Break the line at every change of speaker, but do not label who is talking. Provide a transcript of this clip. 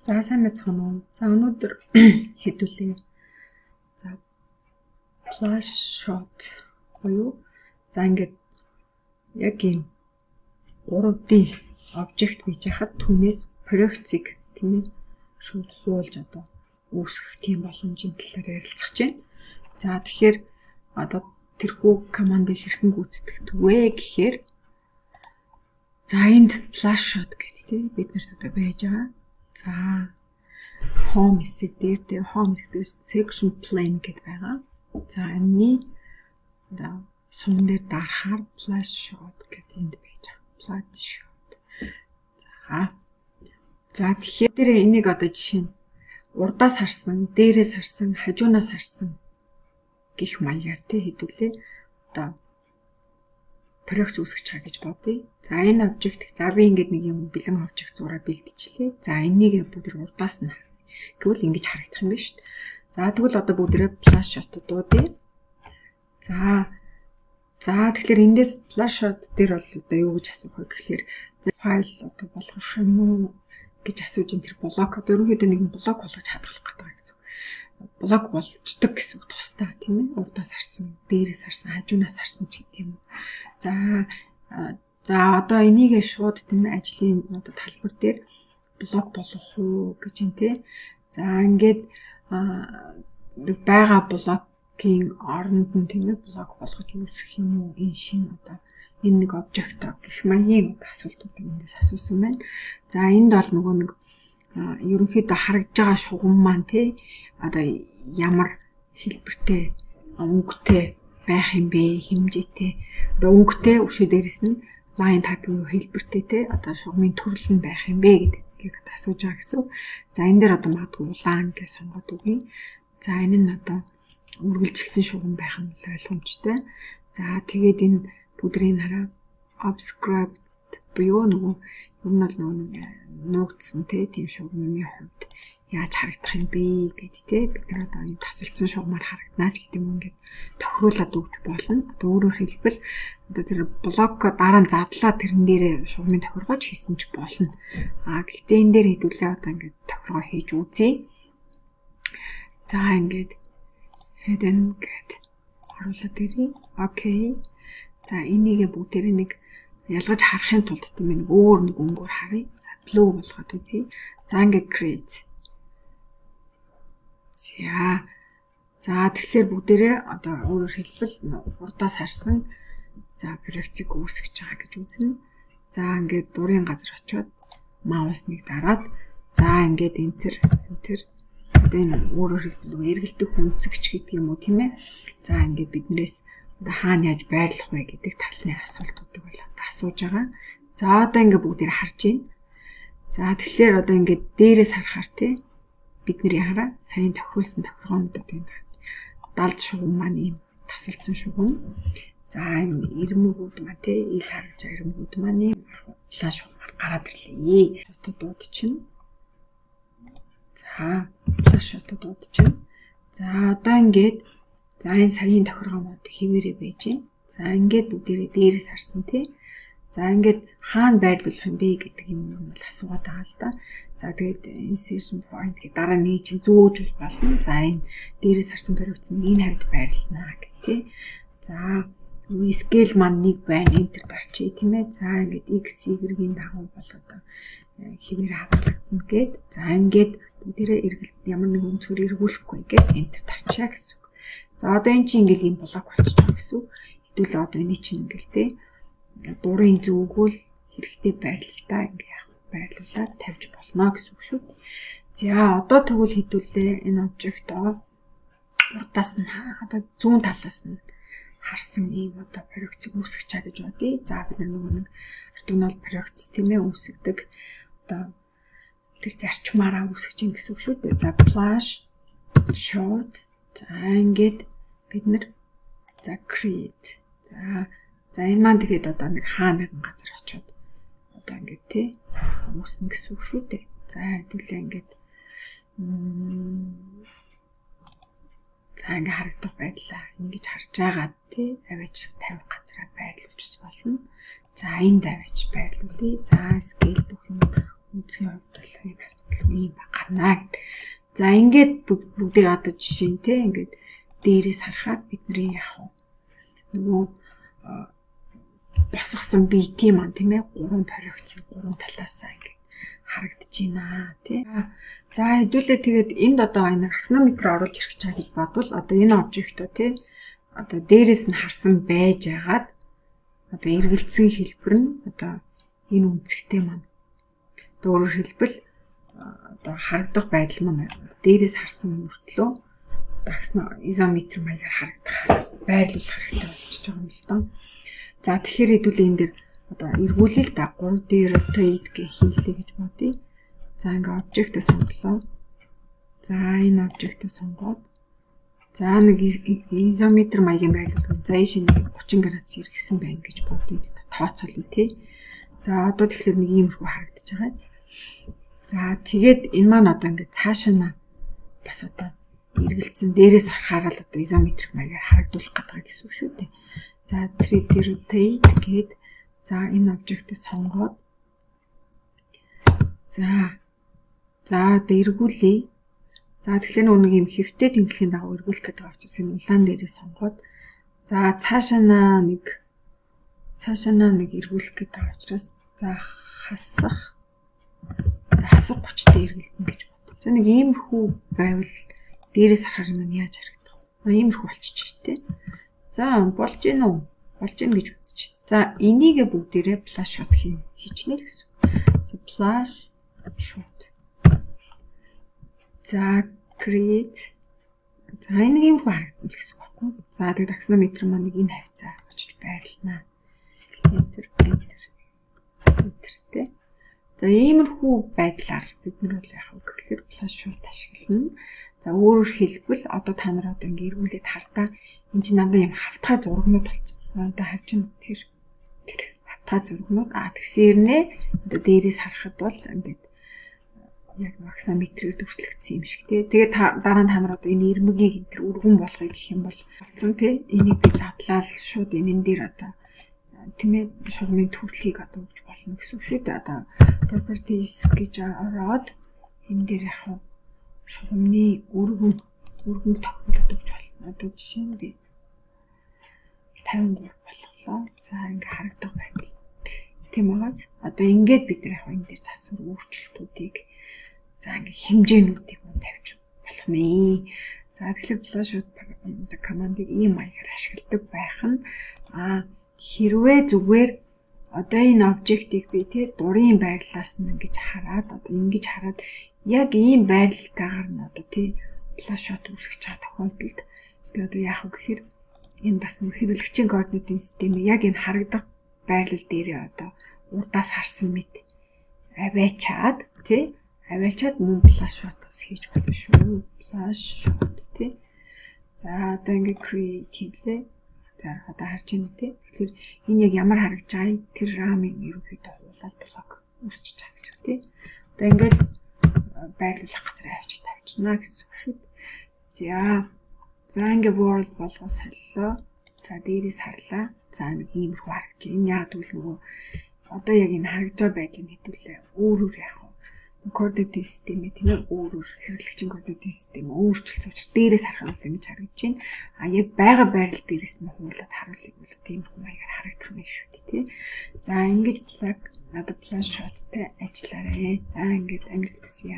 За сайн мэцхан уу. За өнөөдөр хэдүүлээ. За flash shot буюу за ингээд яг ийм 3D обжект бийж хахад түүнээс проекцийг тийм ээ шууд хуулж одоо үүсгэх тийм боломжийн талаар ярилцах чинь. За тэгэхээр одоо тэрхүү командыг хэрхэн гүйцэтгэдэг вэ гэхээр за энд flash shot гэдэг тийм бид нарт одоо байж байгаа. За home хэсэг дээр тэ home хэсгээр section plane гэдэг байгаа. За энэ одоо сум дээр дарахаар flash shot гэдэг энд байж байгаа. Flash shot. За тэгэхээр энийг одоо жишээ нь урдаас харсан, дээрээс харсан, хажуунаас харсан гих маягаар тэ хэдүүлээ одоо проекц үүсгэж байгаа гэж бодъё. За энэ обжект за би ингээд нэг юм бэлэн обжект зураа бэлтжлээ. За энийг бүгд урдаас нь гэвэл ингэж харагдах юм байна шүү дээ. За тэгвэл одоо бүгдээ flash shot дуудъя. За тэгэхээр эндээс flash shot дээр бол одоо юу гэж асуух вэ гэхээр файл одоо болгох юм уу гэж асууж ин тэр блок одоо ерөнхийдөө нэг блок болгож хадгалах гэдэг гэсэн. Блок болждаг гэсэн үг тусдаа тийм ээ. Урдаас харсан, дээрээс харсан, хажуунаас харсан ч гэдэг юм. За одоо энийг шууд тийм ажлын одоо талбар дээр блок болгох уу гэж юм те. За ингээд байгаа блокийн оронд нь тийм ээ блок болгож үүсгэх юм уу энэ шин одоо энэ нэг обжект гэх маягийн асуултуудыг эндээс асуусан байна. За энд бол нөгөө нэг ерөнхийдөө харагдж байгаа шугам маань тий одоо ямар хэлбэртэй өнгөтэй байх юм бэ хэмжээтэй одоо өнгөтэй өшөө дээрэс нь line type юу хэлбэртэй тий одоо шугамын төрөл нь байх юм бэ гэдгийг асууж байгаа гэсэн. За энэ дээр одоо магадгүй улаан гэж сонгоод үгүй. За энэ нь одоо үргэлжилсэн шугам байх нь ойлгомжтой. За тэгээд энэ бүдрийн хараа obscribed буюу нөгөө юм бол нөгөө нуугдсан тийм шугамны хувьд яаж харагдах юм бэ гэдэг те бид нар одоо энэ тасалдсан шугамаар харагдана ч гэдэг юм ингээд тохируулаад өгч болно. Одоо өөрөөр хэлбэл одоо тэр блок дараа нь задлаа тэрэн дээрээ шугамын тохиргооч хийсэн ч болно. Гэхдээ энэ дээр хэдүүлээ одоо ингээд тохиргоо хийж үзье. За ингээд hidden гэд оруулаад ирье. Окей. За энийгээ бүгдээрээ нэг ялгаж харахын тулд тийм нэг өөр нэг өнгөөр харъя. За blue болгоод үзье. За ингээд create. За тэгэхээр бүгдээрээ одоо өөрөөр хэлбэл урдаас харсан за проекцийг үүсгэж байгаа гэж үзнэ. За ингээд дурын газар очиод маус нэг дараад за ингээд enter одоо энэ өөрөөр хэлбэл эргэлдэх үнцэгч гэдэг юм уу тийм ээ. За ингээд биднээс одоо хаана яаж байрлах вэ гэдэг талын асуултуудыг бол одоо асууж байгаа. За одоо ингээд бүгдээр харж байна. За тэгэхээр одоо ингээд дээрээс харахаар тий бидний хараа сайн тохируулсан тохиргоонууд одоо энэ далд шугам маань ийм тасалдсан шугам. За энэ ирмэгүүд маань тий ил харагч ирмэгүүд маань ийм улаан шугамаар гараад ирлээ. Одоо дууд чинь. За флаш дууд чинь. За одоо ингээд за энэ саяын тохиргоомод хэвээрээ байж байна. За ингээд бүгдээрээ дээрээс харсан тий. За ингээд хаана байрлуулах юм бэ гэдэг юм бол асуугаад байгаа л да. За тэгээд insertion point гэдэг дараа нь чинь зөөж болно. За энэ дээрээс харсан проект нь энэ хавьд байрлална гэх тий. За scale маань нэг байна enter гарчээ тийм ээ. За ингээд x y-ийн дагуу бол одоо хэвээр хадгалагдана гэд. За ингээд бүгдээрээ эргэлт ямар нэг өнцгөр эргүүлэхгүй гэд enter тарчаа гэсэн. За одоо эн чинь ингээл ийм блок болчихж байгаа гэсэн. Хэдүүлээ одоо энэ чинь ингээл те дурын зүгүүл хэрэгтэй байрлалтаа ингээ байрлуулаад тавьж болно гэсэн үг шүү дээ. За одоо тэгвэл хэдүүлээ энэ обжектоо урдаас нь одоо зүүн талаас нь харсан ийм одоо проекцийг үүсгэж чаа гэж бодъё. За бид нөгөө нэг ортогнол проекц тийм ээ үүсгдэг одоо тэр зарчмаараа үүсгэж ин гэсэн үг шүү дээ. За flash shot за ингээд бид нар за create за энэ маань тэгээд одоо нэг хаа нэгэн газар очиод одоо ингээд тий үүснэ гэсэн үг шүү дээ. За хэдүүлээ ингээд за ингээд харагдах байдлаа ингэж харж байгаа тий аваач 50 газараа байрлуулж болно. За энд аваач байрлуулъя. За scale бүх юм үнцгийн хувьд бол юм асуудал юм байна. байна. За ингээд бүгдийг одоо жишээ нь те ингээд дээрээс харахад бидний яг нөгөө босгосон BT маань тийм ээ 3 проекцийн 3 талаасаа ингээд харагдаж байна тий. За хэдүүлээ тэгээд энд одоо энэ аксонометр оруулж ирэх чаа гэж бодвол одоо энэ обжектоо тий одоо дээрээс нь харсан байж агаад одоо эргэлцсэн хэлбэр нь одоо энэ үнцгтэй маань одоо өөрөөр хэлбэл одоо харагдах байдал маань дээрээс харсан мөртлөө изометр маягаар харагдах байрлал хэрэгтэй болчихж байгаа юм л даа. За тэгэхээр хэдүүлээ энэ дэр одоо эргүүлэл да 3D rotate гэх хийлээ гэж бодъё. За ингээ обжектээ сонголоо. За энэ обжектээ сонгоод за нэг изометр маягийн байрлал. За ийш нэг 30 градус эргэсэн байна гэж бодъё л да. Тооцоолъё тий. За одоо тэгэхээр нэг иймэрхүү харагдаж байгаа. За тэгээд энэ маань одоо ингээ цаашаа бас одоо эргэлцсэн дээрээс харахаар л одоо изометрик маягаар харагдуулах гэдэг гэсэн үг шүү дээ. За 3D rotate гээд за энэ обжектыг сонгоод за одоо эргүүлье. За тэгэхээр нэг юм хэвтэй тэнхлэхийн дагуу эргүүлэх гэдэг учраас энэ улаан дээрээ сонгоод за цаашаа нэг эргүүлэх гэдэг учраас за хасах 30-д эргэлдэнэ гэж боддог. За нэг иймэрхүү байвал дээрээс харахаар юм яаж харагдах вэ? Иймэрхүү болчих шүү дээ. За болж гин үү? Болж гин гэж үзчих. За энийг бүгдээрээ flash shot хийчихнэ л гэсэн. За flash shot. За create. За энэ иймэрхүү харагдана л гэсэн үг байхгүй. За тэгээд аксонометр маань нэг энэ хавцаа очиж байрлана. Enter тэ. За иймэрхүү байдлаар бид нар бол яг гэхэлэр flash shot ашиглана. За өөрөөр хэлбэл одоо та нар одоо ингээ эргүүлээд хардаа энэ чинь дандаа юм хавтгай зургнууд болсон. Одоо харж байна тэр хавтгай зургнууд тэгсэрнээ одоо дээрээс харахад бол ингээд яг аксонометрээр дүрслэгдсэн юм шиг тий. Тэгээд дараа нь та нар одоо энэ ирмэгийг энэ төр өргөн болгоё гэх юм бол болсон тий. Энийг би задлал шууд энэн дээр одоо тийм ээ шугамын төрлийг одоо өгч болно гэсэн үг шүү дээ. Одоо properties гэж ороод энэ дээр яг шугамны өргөн тогтмол өгч болно. Одоо жишээ нь би 53 болголоо. За ингээ харагдах байдал. Тийм байгаа. Одоо ингээд бид нар яг энэ дээр засвар өөрчлөлтүүдийг за ингээ хэмжээнүүдийг тавьж болох нэ. За тэгэхээр flash shot командыг ийм маягаар ашигладаг байх нь хэрвээ зүгээр одоо энэ обжектыг би тий дурын байрлалаас нь ингэж хараад одоо ингэж хараад яг ийм байрлалтайгаар нь одоо тий flash shot үүсгэж байгаа тохиолдолд би одоо яах вэ гэхээр энэ бас нэг хэрэглэгчийн координатын системийг яг энэ харагдах байрлал дээрээ одоо урдаас харсан мэт аваачаад тий аваачаад мөн flash shot-ос хийж болно шүү. Flash shot тий. За одоо ингэ create хийлээ. За одоо харж байна тий. Тэгэхээр энэ яг ямар харагдж байгааг тэр RAM-ыг ерөнхийдөө хуулаад блок үүсчихэж байгаа гэсэн үг тий. Одоо ингээд байрлуулах газар авчиж тавьчихна гэсэн үг шүү. За ингээд world болгоо солилоо. За дээрээс харлаа. За нэг иймэрхүү харагдаж байна. Энэ яг тэгвэл нөгөө одоо яг энэ харагдж байгаа байдлыг хэдүүлээ өөрөөр яах вэ? Координатын системээ тийм ээ өөрөөр хэрэглэгчийн координатын систем өөрчлөлт учраас дээрээс харах нь ингэж харагдаж байна. Яг байгаа байрлал дээрээс нь хуулаад харуулъя бол тиймэрхүү маягаар харагдах юм шүү дээ тий. За ингэж надад flash shot-тэй ажиллаарэ. За ингэж амжилт хүсье.